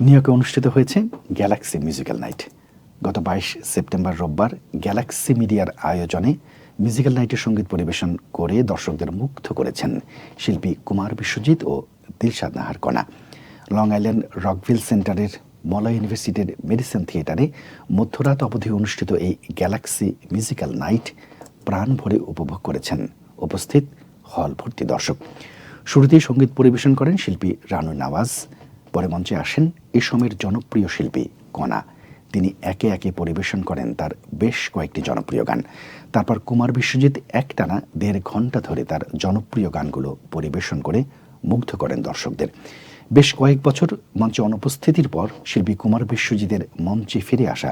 New ইয়র্কে অনুষ্ঠিত হয়েছে গ্যালাক্সি মিউজিক্যাল নাইট। গত 22 সেপ্টেম্বর রোববার গ্যালাক্সি মিডিয়ার আয়োজনে মিউজিক্যাল নাইটের সঙ্গীত পরিবেশন করে দর্শকদের মুগ্ধ করেছেন শিল্পী কুমার বিশ্বজিৎ ও দিলশাদ নাহার কণা। লং আইল্যান্ড রকভিল সেন্টারের মলয় ইউনিভার্সিটির মেডিসন থিয়েটারে মধ্যরাত অবধি অনুষ্ঠিত এই গ্যালাক্সি মিউজিক্যাল নাইট প্রাণ ভরে উপভোগ করেছেন উপস্থিত হল ভর্তি দর্শক। শুরুতেই সঙ্গীত পরিবেশন করেন শিল্পী রানু নওয়াজ। পরে মঞ্চে আসেন এই সময়ের জনপ্রিয় শিল্পী কণা। তিনি একে একে পরিবেশন করেন তার বেশ কয়েকটি জনপ্রিয় গান। তারপর কুমার বিশ্বজিৎ একটানা 1.5 ঘন্টা ধরে তার জনপ্রিয় গানগুলো পরিবেশন করে মুগ্ধ করেন দর্শকদের। বেশ কয়েক বছর মঞ্চে অনুপস্থিতির পর শিল্পী কুমার বিশ্বজিতের মঞ্চে ফিরে আসা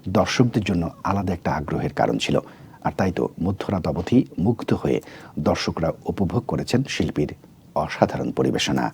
দর্শকদের জন্য আলাদা একটা আগ্রহের কারণ ছিল। আর তাই তো মধ্যরাত অবধি মুগ্ধ হয়ে দর্শকরা উপভোগ করেছেন শিল্পীর অসাধারণ পরিবেশনা।